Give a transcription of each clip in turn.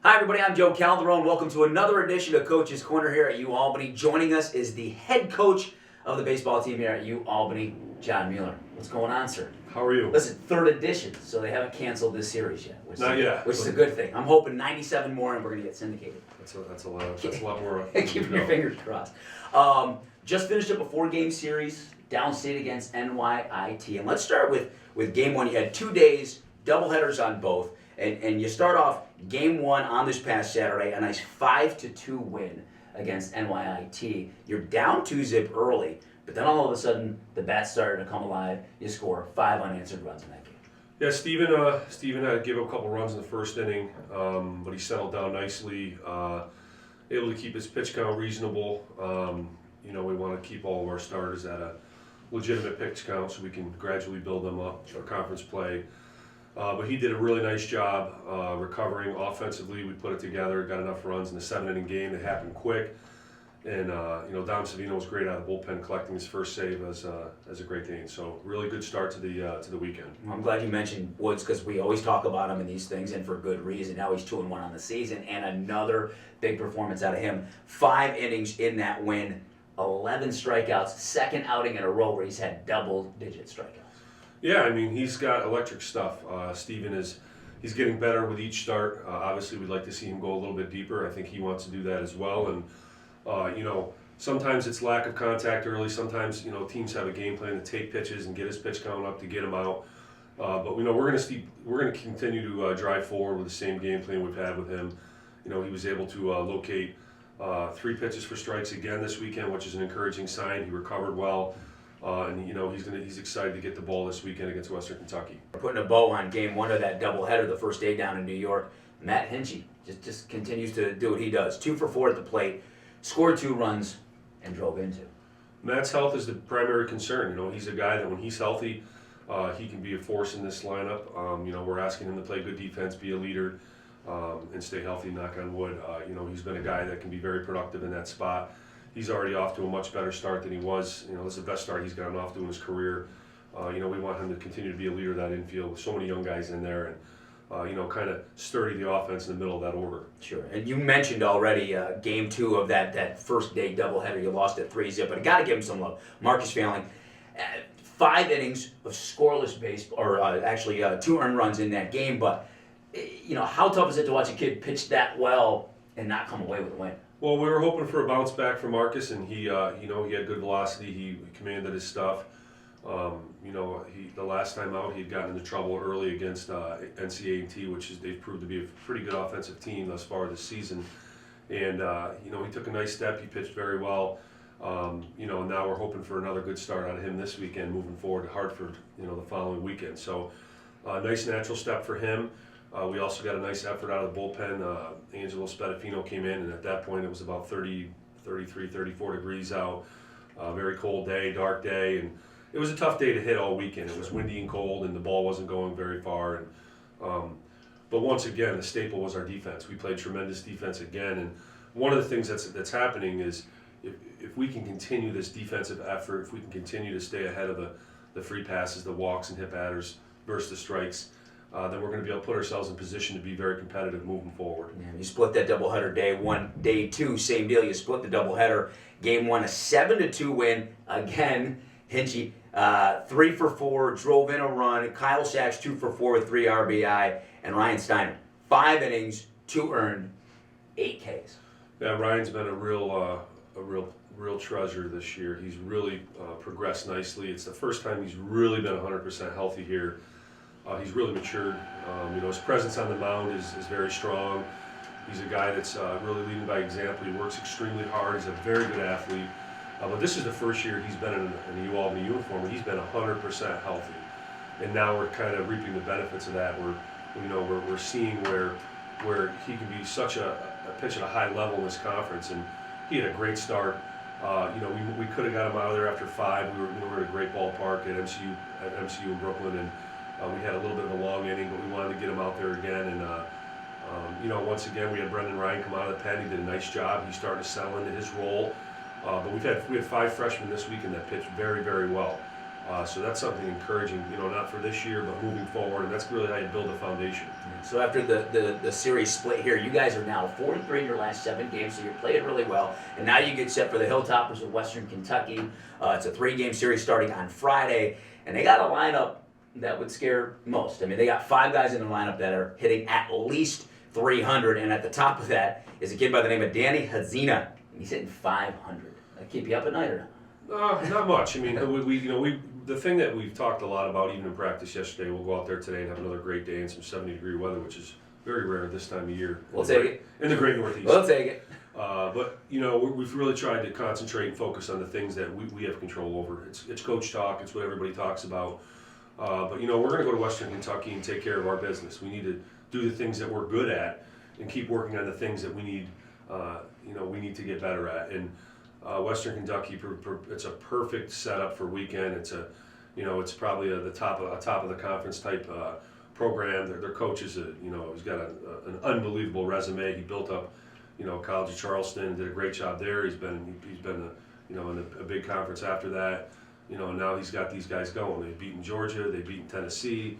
Hi everybody, I'm Joe Calderon. Welcome to another edition of Coach's Corner here at UAlbany. Joining us is the head coach of the baseball team here at UAlbany, John Mueller. What's going on, sir? How are you? Listen, third edition, so they haven't canceled this series yet. Not yet. Which is a good thing. I'm hoping 97 more and we're going to get syndicated. That's a lot more. Keep your fingers crossed. Just finished up a 4-game series, downstate against NYIT. And let's start with game one. You had 2 days, doubleheaders on both. And you start off game one on this past Saturday, a nice 5-2 win against NYIT. You're down 2-zip early, but then all of a sudden the bats started to come alive. You score 5 unanswered runs in that game. Yeah, Steven had to give up a couple runs in the first inning, but he settled down nicely, able to keep his pitch count reasonable. We want to keep all of our starters at a legitimate pitch count so we can gradually build them up for conference play. But he did a really nice job recovering offensively. We put it together, got enough runs in the 7-inning game that happened quick. And Dom Savino was great out of the bullpen, collecting his first save as a Great Dane. So really good start to the weekend. Well, I'm glad you mentioned Woods because we always talk about him in these things, and for good reason. Now he's 2-1 on the season, and another big performance out of him. 5 innings in that win, 11 strikeouts, second outing in a row where he's had double-digit strikeouts. Yeah, I mean, he's got electric stuff. Steven he's getting better with each start. Obviously, we'd like to see him go a little bit deeper. I think he wants to do that as well. And, sometimes it's lack of contact early. Sometimes, teams have a game plan to take pitches and get his pitch count up to get him out. But we're going to continue to drive forward with the same game plan we've had with him. He was able to locate 3 pitches for strikes again this weekend, which is an encouraging sign. He recovered well. And he's excited to get the ball this weekend against Western Kentucky. We're putting a bow on game one of that doubleheader the first day down in New York. Matt Hinchy just continues to do what he does. 2 for 4 at the plate, scored 2 runs, and drove in 2. Matt's health is the primary concern. He's a guy that when he's healthy, he can be a force in this lineup. We're asking him to play good defense, be a leader, and stay healthy, knock on wood. He's been a guy that can be very productive in that spot. He's already off to a much better start than he was. This is the best start he's gotten off to in his career. We want him to continue to be a leader of that infield with so many young guys in there and, kind of sturdy the offense in the middle of that order. Sure. And you mentioned already game 2 of that first day doubleheader. You lost at 3-zip, but I got to give him some love. Marcus Failing, 5 innings of scoreless baseball, or actually 2 earned runs in that game. But, how tough is it to watch a kid pitch that well and not come away with a win? Well, we were hoping for a bounce back from Marcus, and he had good velocity. He commanded his stuff. The last time out, he had gotten into trouble early against NCA&T, they've proved to be a pretty good offensive team thus far this season. And he took a nice step. He pitched very well. Now we're hoping for another good start out of him this weekend, moving forward to Hartford, the following weekend. So, nice natural step for him. We also got a nice effort out of the bullpen. Angelo Spadafino came in, and at that point it was about 33, 34 degrees out. Very cold day, dark day, and it was a tough day to hit all weekend. It was windy and cold, and the ball wasn't going very far. But once again, the staple was our defense. We played tremendous defense again, and one of the things that's happening is if we can continue this defensive effort, if we can continue to stay ahead of the free passes, the walks and hit batters versus the strikes, then we're going to be able to put ourselves in position to be very competitive moving forward. Yeah, you split that doubleheader day 1, day 2, same deal. You split the doubleheader. Game 1, a 7-2 win. Again, Hinchy, 3 for 4, drove in a run. Kyle Sachs, 2 for 4 with 3 RBI. And Ryan Steiner, 5 innings, 2 earned, 8 Ks. Yeah, Ryan's been a real treasure this year. He's really progressed nicely. It's the first time he's really been 100% healthy here. He's really matured. His presence on the mound is very strong. He's a guy that's really leading by example. He works extremely hard. He's a very good athlete. But this is the first year he's been in a UAlbany uniform where he's been 100% healthy. And now we're kind of reaping the benefits of that. We're seeing where he can be such a pitch at a high level in this conference. And he had a great start. We could have got him out of there after 5. We were at a great ballpark at MCU in Brooklyn, and we had a little bit of a long inning, but we wanted to get him out there again. And once again, we had Brendan Ryan come out of the pen. He did a nice job. He's starting to settle into his role. But we had 5 freshmen this weekend that pitched very, very well. So that's something encouraging, not for this year, but moving forward, and that's really how you build a foundation. So after the series split here, you guys are now 4-3 in your last 7 games, so you're playing really well. And now you get set for the Hilltoppers of Western Kentucky. It's a 3-game series starting on Friday, and they got a lineup that would scare most. I mean, they got 5 guys in the lineup that are hitting at least 300, and at the top of that is a kid by the name of Danny Hazina, and he's hitting 500. That keep you up at night or not? Not much. I mean, the thing that we've talked a lot about, even in practice yesterday, we'll go out there today and have another great day in some 70-degree weather, which is very rare this time of year. We'll take it. In the Great Northeast. We'll take it. But we've really tried to concentrate and focus on the things that we have control over. It's coach talk. It's what everybody talks about. But we're going to go to Western Kentucky and take care of our business. We need to do the things that we're good at and keep working on the things that we need. We need to get better at. And Western Kentucky, it's a perfect setup for weekend. It's probably the top of the conference type program. Their coach is he's got an unbelievable resume. He built up, College of Charleston, did a great job there. He's been in a big conference after that. And now he's got these guys going. They've beaten Georgia. They've beaten Tennessee.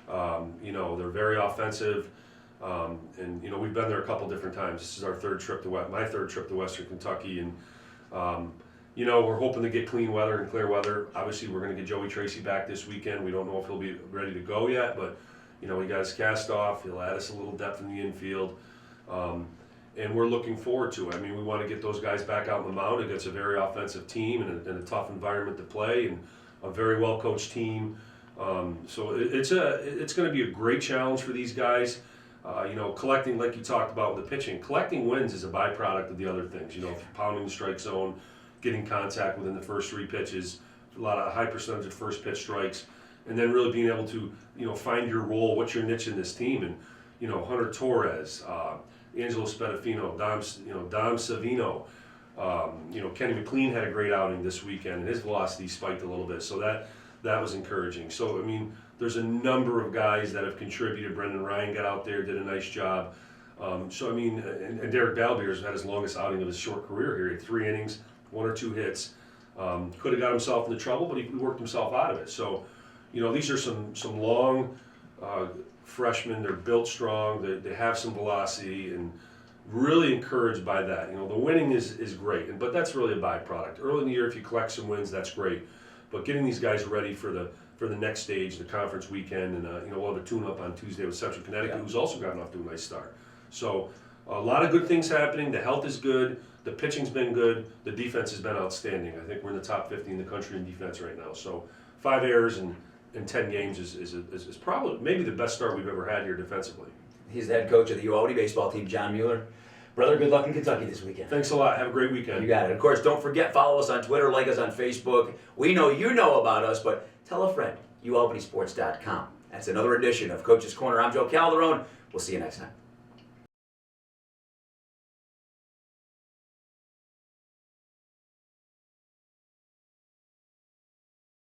They're very offensive. And we've been there a couple different times. This is my third trip to Western Kentucky, and we're hoping to get clean weather and clear weather. Obviously, we're going to get Joey Tracy back this weekend. We don't know if he'll be ready to go yet, but he got his cast off. He'll add us a little depth in the infield, and we're looking forward to it. I mean, we want to get those guys back out on the mound against a very offensive team and a tough environment to play, and a very well coached team. So it's going to be a great challenge for these guys. Collecting, like you talked about with the pitching, collecting wins is a byproduct of the other things. Pounding the strike zone, getting contact within the first 3 pitches, a high percentage of first pitch strikes, and then really being able to, find your role, what's your niche in this team. And, Hunter Torres, Angelo Spadafino, Dom Savino, Kenny McLean had a great outing this weekend, and his velocity spiked a little bit, so that was encouraging. So, I mean, there's a number of guys that have contributed. Brendan Ryan got out there, did a nice job. And Derek Balbier's had his longest outing of his short career here. He had 3 innings, 1 or 2 hits. Could have got himself into trouble, but he worked himself out of it. So, these are some long freshmen. They're built strong. They have some velocity, and really encouraged by that. The winning is great, but that's really a byproduct. Early in the year, if you collect some wins, that's great. But getting these guys ready for the next stage, the conference weekend, and we'll have a tune-up on Tuesday with Central Connecticut, who's also gotten off to a nice start. So a lot of good things happening. The health is good. The pitching's been good. The defense has been outstanding. I think we're in the top 50 in the country in defense right now. So 5 errors in 10 games is probably maybe the best start we've ever had here defensively. He's the head coach of the UAlbany baseball team, John Mueller. Brother, good luck in Kentucky this weekend. Thanks a lot. Have a great weekend. You got it. Of course, don't forget, follow us on Twitter, like us on Facebook. We know you know about us, but tell a friend. UAlbanysports.com. That's another edition of Coach's Corner. I'm Joe Calderone. We'll see you next time.